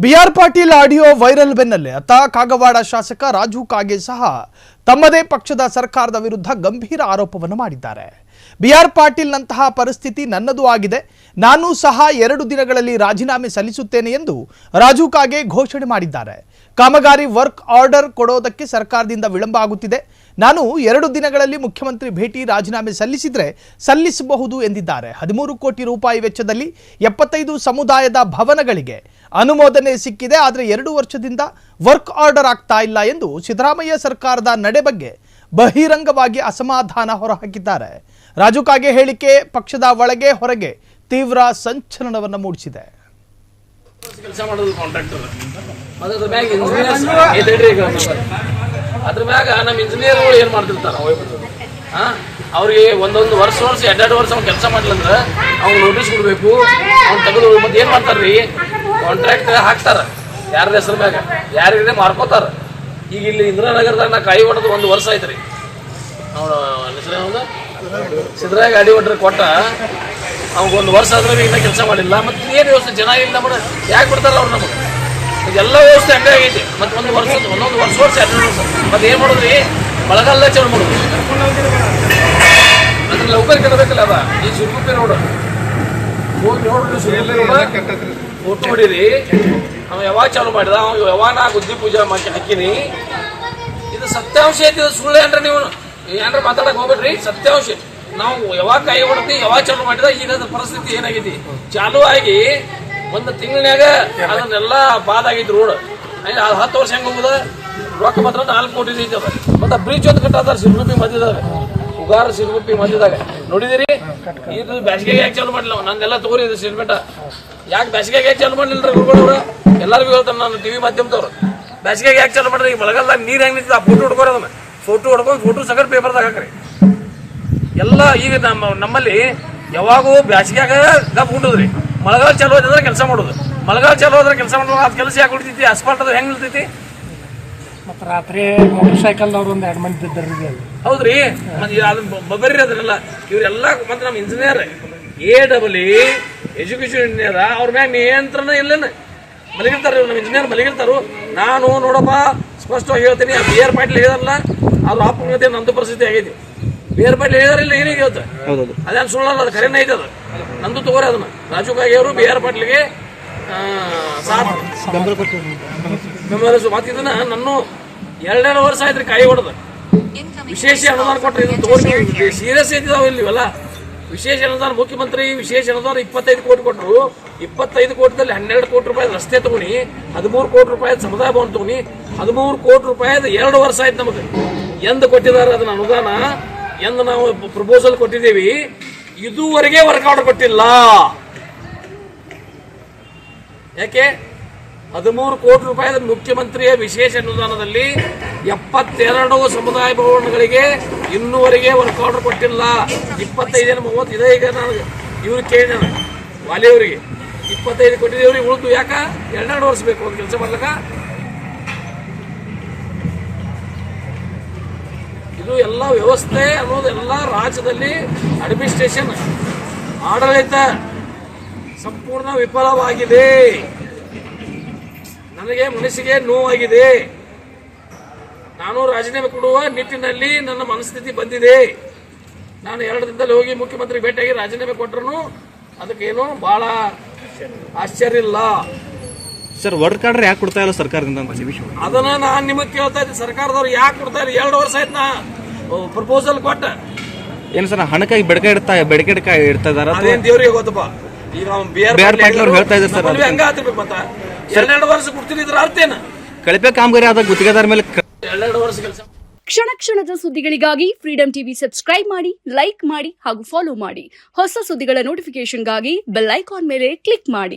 B R Patil audio viral ಬೆನ್ನಲ್ಲೇ ಅತ್ತ ಕಾಗವಾಡ ಶಾಸಕ ರಾಜು ಕಾಗೆ ಸಹ ತಮ್ಮದೇ ಪಕ್ಷದ ಸರ್ಕಾರದ ವಿರುದ್ಧ ಗಂಭೀರ ಆರೋಪವನ್ನು ಮಾಡಿದ್ದಾರೆ. ಬಿಆರ್ ಪಾಟೀಲ್ನಂತಹ ಪರಿಸ್ಥಿತಿ ನನ್ನದು ಆಗಿದೆ, ನಾನು ಸಹ 2 ದಿನಗಳಲ್ಲಿ ರಾಜೀನಾಮೆ ಸಲ್ಲಿಸುತ್ತೇನೆ ಎಂದು ರಾಜು ಕಾಗೆ ಘೋಷಣೆ ಮಾಡಿದ್ದಾರೆ. ಕಾಮಗಾರಿ ವರ್ಕ್ ಆರ್ಡರ್ ಕೊಡೋದಕ್ಕೆ ಸರ್ಕಾರದಿಂದ ವಿಳಂಬ ಆಗುತ್ತಿದೆ. ನಾನು 2 ದಿನಗಳಲ್ಲಿ ಮುಖ್ಯಮಂತ್ರಿ ಭೇಟಿ ರಾಜೀನಾಮೆ ಸಲ್ಲಿಸಿದರೆ ಸಲ್ಲಿಸಬಹುದು ಎಂದಿದ್ದಾರೆ. 13 ಕೋಟಿ ರೂಪಾಯಿ ವೆಚ್ಚದಲ್ಲಿ 75 ಸಮುದಾಯದ ಭವನಗಳಿಗೆ ಅನುಮೋದನೆ ಸಿಕ್ಕಿದೆ. ಆದರೆ 2 ವರ್ಷದಿಂದ ವರ್ಕ್ ಆರ್ಡರ್ ಆಗ್ತಾ ಇಲ್ಲ ಎಂದು ಸಿದ್ದರಾಮಯ್ಯ ಸರ್ಕಾರದ ನಡೆ ಬಗ್ಗೆ ಬಹಿರಂಗವಾಗಿ ಅಸಮಾಧಾನ ಹೊರಹಾಕಿದ್ದಾರೆ. ರಾಜು ಕಾಗೆ ಹೇಳಿಕೆ ಪಕ್ಷದ ಒಳಗೆ ಹೊರಗೆ ತೀವ್ರ ಸಂಚಲನವನ್ನು ಮೂಡಿಸಿದೆ. ಅದ್ರ ಮ್ಯಾಗ ನಮ್ಮ ಇಂಜಿನಿಯರ್ಗಳು ಏನು ಮಾಡ್ತಿರ್ತಾರ, ಅವ್ರಿಗೆ ಒಂದೊಂದು ವರ್ಷ 2 ವರ್ಷ ಅವ್ನು ಕೆಲಸ ಮಾಡ್ಲಂದ್ರೆ ಅವ್ನು ನೋಟಿಸ್ ಕೊಡಬೇಕು. ಅವ್ನು ತೆಗೆದು ಮತ್ತೆ ಏನು ಮಾಡ್ತಾರ್ರಿ, ಕಾಂಟ್ರಾಕ್ಟ್ ಹಾಕ್ತಾರ ಯಾರ ಹೆಸರು ಮ್ಯಾಗ, ಯಾರಿಗೆ ಮಾರ್ಕೋತಾರ. ಈಗ ಇಲ್ಲಿ ಇಂದಿರಾನಗರದಾಗ ನಾ ಕಾಯಿ ಹೊಡೆದು 1 ವರ್ಷ ಆಯ್ತು ರೀ. ಅವನು ಹೆಸರು ಸಿದ್ದರಾಯ ಗಾಡಿ ಹೊಡ್ರೆ ಕೊಟ್ಟ ಅವ್ಗೆ 1 ವರ್ಷ ಆದ್ರೆ ಇನ್ನೂ ಕೆಲಸ ಮಾಡಿಲ್ಲ. ಮತ್ತೆ ಏನು ವ್ಯವಸ್ಥೆ ಜನ ಇಲ್ಲ ನಮ್ಮನ್ನ ಯಾಕೆ ಬಿಡ್ತಾರ ಅವ್ರು ನಮಗೆ? ಎಲ್ಲ ವ್ಯವಸ್ಥೆ ಹಂಗೆ ಆಗೈತಿ. ಮತ್ತೆ ಒಂದೊಂದು ವರ್ಷ 2 ವರ್ಷ 2 ವರ್ಷ ಮತ್ತೆ ಏನು ಮಾಡೋದ್ರಿ, ಮಳೆಗಾಲ ಚೇಂಜ್ ಮಾಡೋದು. ಅದ್ರ ಲೌಕರ್ ಕೆಡಬೇಕಲ್ಲ ಅದ. ಈ ಸುರ್ಗುಪ್ಪಿ ರೋಡ್ ಹೋಗಿ ನೋಡ್ರಿ, ಸುರ್ಗುಪ್ಪಿ ರೋಡ್ ಫೋಟೋ ಹೊಡೀರಿ. ಅವ ಯಾವಾಗ ಚಾಲು ಮಾಡಿದ, ಅವ ಯಾವಾಗ ನಾ ಗುದ್ದಿ ಪೂಜೆ ಹಾಕಿನಿ. ಇದು ಸತ್ಯಾಂಶ ಐತಿ, ಸುಳ್ಳು ಏನ್ರ ನೀವು ಏನ್ರ ಮಾತಾಡಕ್ ಹೋಗ್ಬೇಡ್ರಿ. ಸತ್ಯಾಂಶ ನಾವು ಯಾವಾಗ ಕೈ ಹೊಡ್ತಿ, ಯಾವಾಗ ಚಾಲು ಮಾಡಿದ, ಈಗ ಅದ್ರ ಪರಿಸ್ಥಿತಿ ಏನಾಗೈತಿ. ಚಾಲು ಆಗಿ 1 ತಿಂಗಳನ್ಯಾಗ ಅದನ್ನೆಲ್ಲ ಬಾದ್ ಆಗೈತಿ ರೋಡ್. 10 ವರ್ಷ ಹೆಂಗೆ ಹೋಗುದ, ರೊಕ್ಕ ಮಾತ್ರ 4 ಕೋಟಿ ಐತಿ ಅದ. ಮತ್ತೆ ಬ್ರಿಡ್ಜ್ ಒಂದು ಕಟ್ಟಾದಾರ ಸಿರುಗುಪ್ಪಿ ಮಧ್ಯದಾಗ, ಉಗಾರ ಸಿರುಗುಪ್ಪಿ ಮಧ್ಯದಾಗ ನೋಡಿದಿರಿ. ಇದು ಬ್ಯಾಸಿಗೆಗೆ ಯಾಕೆ ಚಾಲು ಮಾಡಲಿಲ್ಲ? ನಂದೆಲ್ಲ ತಗೋರಿ ಇದು ಸ್ಟೇಟ್ಮೆಂಟ್. ಯಾಕೆ ಬ್ಯಾಸಿಗೆಗೆ ಯಾಕೆ ಚಾಲು ಮಾಡಲಿಲ್ಲ ಗುರುಗಳವ್ರು? ಎಲ್ಲರಿಗೂ ಹೇಳ್ತಾನೆ ನಾನು, ಟಿವಿ ಮಾಧ್ಯಮದವ್ರು. ಬ್ಯಾಸಿಗೆಗೆ ಯಾಕೆ ಚಾಲು ಮಾಡ್ರಿ? ಈ ಮಳೆಗಾಲದಾಗ ನೀರು ಹೆಂಗೆ ನಿಂತಿದೆ, ಆ ಫೋಟೋ ಹೊಡ್ಕೋರಿ. ಅದನ್ನ ಫೋಟೋ ಹೊಡ್ಕೊಂಡು ಫೋಟೋ ಸಗಟ್ ಪೇಪರ್ದಾಗ ಹಾಕ್ರಿ ಎಲ್ಲ. ಈಗ ನಮ್ಮಲ್ಲಿ ಯಾವಾಗೂ ಬ್ಯಾಸಿಗ್ಯಾಗ ಗಪ್ ಹುಟ್ಟದ್ರಿ, ಮಳೆಗಾಲ ಚಾಲು ಹೋದ್ರೆ ಕೆಲಸ ಮಾಡೋದು. ಮಳೆಗಾಲ ಚಾಲು ಹೋದ್ರೆ ಕೆಲಸ ಮಾಡೋದು. ಅದು ಕೆಲಸ ಯಾಕೆ ಉಳಿತೈತಿ? ಅಸ್ಫಾಲ್ಟ್ ಅದು ಹೆಂಗೆ ನಿಲ್ತೈತಿ? ಮತ್ತು ರಾತ್ರಿ ಮೋಟರ್ ಸೈಕಲ್ನವ್ರು 2 ಮಂದಿ ಬಿದ್ದರ್ರಿ. ಹೌದ್ರಿ, ಮತ್ತೆ ಅದನ್ನ ಬರ್ರಿ ಅದನ್ನೆಲ್ಲ ಇವರೆಲ್ಲ. ಮತ್ತೆ ನಮ್ಮ ಇಂಜಿನಿಯರ್ AEE ಎಜುಕೇಶನ್ ಇಂಜಿನಿಯರ್ ಅವ್ರ ಮ್ಯಾಗ ನಿಯಂತ್ರಣ ಇಲ್ಲೇನು ಮಲಗಿರ್ತಾರೆ. ನಮ್ಮ ಇಂಜಿನಿಯರ್ ಮಲಗಿರ್ತಾರು. ನಾನು ನೋಡಪ್ಪ ಸ್ಪಷ್ಟವಾಗಿ ಹೇಳ್ತೀನಿ, ಆ BR ಪಾಟೀಲ್ ಹೇಳಿದಾರಲ್ಲ, ಅವ್ರ ಅಪ್ಪಂಗತೆ ನಂದು ಪರಿಸ್ಥಿತಿ ಆಗೈತಿ. BR ಪಾಟೀಲ್ ಹೇಳಿದಾರಿಲ್ಲ, ಏನಿಗೆ ಹೇಳ್ತಾರೆ ಅದೇನು ಸುಳ್ಳಲ್ಲ, ಅದು ಕರೆನೇ ಐತೆ. ಅದು ನಂದು ತಗೋರಿ. ಅದನ್ನ ರಾಜು ಕಾಗೆ ಅವರು BR ಪಾಟೀಲ್ಗೆ ಬೆಂಬಲಿಸು. ಮತ್ತೆ ಇದನ್ನ ನನ್ನ 2 ವರ್ಷ ಆಯ್ತ್ರಿ ಕಾಯಿ ಹೊಡೆದ. ವಿಶೇಷ ಅನುದಾನ ಕೊಟ್ಟರೆ ಇದು ತಗೋರಿ, ಸೀರಿಯಸ್ ಐತಿದಾವ ಇಲ್ಲಿ ಇವೆಲ್ಲ. ವಿಶೇಷ ಅನುದಾನ ಮುಖ್ಯಮಂತ್ರಿ ವಿಶೇಷ ಅನುದಾನ 25 ಕೋಟಿ ಕೊಟ್ಟರು. 25 ಕೋಟಿದಲ್ಲಿ 12 ಕೋಟಿ ರೂಪಾಯಿ ರಸ್ತೆ ತಗೊಂಡು, 13 ಕೋಟಿ ರೂಪಾಯಿ ಸಮುದಾಯ ಭವನ ತಗೊಂಡು, 13 ಕೋಟಿ ರೂಪಾಯಿ 2 ವರ್ಷ ಆಯ್ತು ನಮಗೆ. ಎಂದು ಕೊಟ್ಟಿದ್ದಾರೆ ಅದನ್ನ ಅನುದಾನ, ಎಂದು ನಾವು ಪ್ರಪೋಸಲ್ ಕೊಟ್ಟಿದ್ದೀವಿ, ಇದುವರೆಗೆ ವರ್ಕ್ ಆರ್ಡರ್ ಕೊಟ್ಟಿಲ್ಲ. ಯಾಕೆ? 13 ಕೋಟಿ ರೂಪಾಯಿ ಮುಖ್ಯಮಂತ್ರಿಯ ವಿಶೇಷ ಅನುದಾನದಲ್ಲಿ 72 ಸಮುದಾಯ ಭವನಗಳಿಗೆ ಇನ್ನೂವರೆಗೆ ವರ್ಕ್ ಆರ್ಡರ್ ಕೊಟ್ಟಿಲ್ಲ. 25 30 ಇದೆ. ಈಗ ನಾನು ಇವ್ರಿಗೆ ಕೇಳಿದೆ, ವಾಲಿ ಅವರಿಗೆ 25 ಕೊಟ್ಟಿದ್ದೇವ್ರಿಗೆ, ಉಳಿದು ಯಾಕ 2 ವರ್ಷ ಬೇಕು ಒಂದು ಕೆಲಸ ಮಾಡ್ಲಕ್ಕ? ಇದು ಎಲ್ಲ ವ್ಯವಸ್ಥೆ ಅನ್ನೋದೆಲ್ಲ ರಾಜ್ಯದಲ್ಲಿ ಅಡ್ಮಿನಿಸ್ಟ್ರೇಷನ್ ಆಡಳಿತ ಸಂಪೂರ್ಣ ವಿಫಲವಾಗಿದೆ. ನನಗೆ ಮನಸ್ಸಿಗೆ ನೋವಾಗಿದೆ. ನಾನು ರಾಜೀನಾಮೆ ಕೊಡುವ ನಿಟ್ಟಿನಲ್ಲಿ ನನ್ನ ಮನಸ್ಥಿತಿ ಬಂದಿದೆ. ನಾನು 2 ದಿನದಲ್ಲಿ ಹೋಗಿ ಮುಖ್ಯಮಂತ್ರಿ ಭೇಟಿಯಾಗಿ ರಾಜೀನಾಮೆ ಕೊಟ್ಟರು ಅದಕ್ಕೇನು ಬಹಳ ಆಶ್ಚರ್ಯ ಇಲ್ಲ. ಸರ್, ವರ್ಕ್ ಆರ್ಡರ್ ಯಾಕೆ ಕೊಡ್ತಾ ಇಲ್ಲ ಸರ್ಕಾರದಿಂದ? ಅದನ್ನ ನಾನು ನಿಮಗೆ ಕೇಳ್ತಾ ಇದ್ದೆ, ಸರ್ಕಾರದವ್ರು ಯಾಕೆ ಕೊಡ್ತಾ ಇಲ್ಲ? 2 ವರ್ಷ ಆಯ್ತು ನಾ ಪ್ರಪೋಸಲ್ ಕೊಟ್ಟ. ಏನು ಸರ್, ಹಣಕ್ಕಾಗಿ ಬೆಡಕೆ ಇಡ್ತಾ ಇದಾರ? ಅದೇನ್ ದೇವ್ರಿಗೆ ಗೊತ್ತಪ್ಪ. ಈಗ BR ಪಾಟೀಲ್ ಅವ್ರು ಹೇಳ್ತಾ ಇದ್ದಾರೆ ಸರ್, ಹಂಗ ಆಗ್ತಿರ್ಬೇಕು. ಮತ್ತ 2 ವರ್ಷ ಕೊಡ್ತೀನಿ, ಇದ್ರ ಅರ್ಥ ಏನ? ಕಳಪೆ ಕಾಮಗಾರಿ ಆದ ಗುತ್ತಿಗೆದಾರ ಮೇಲೆ 2 ವರ್ಷ ಕೆಲಸ. ಕ್ಷಣ ಕ್ಷಣದ ಸುದ್ದಿಗಳಿಗಾಗಿ ಫ್ರೀಡಂ ಟಿವಿ ಸಬ್ಸ್ಕ್ರೈಬ್ ಮಾಡಿ, ಲೈಕ್ ಮಾಡಿ ಹಾಗೂ ಫಾಲೋ ಮಾಡಿ. ಹೊಸ ಸುದ್ದಿಗಳ ನೋಟಿಫಿಕೇಶನ್ಗಾಗಿ ಬೆಲ್ ಐಕಾನ್ ಮೇಲೆ ಕ್ಲಿಕ್ ಮಾಡಿ.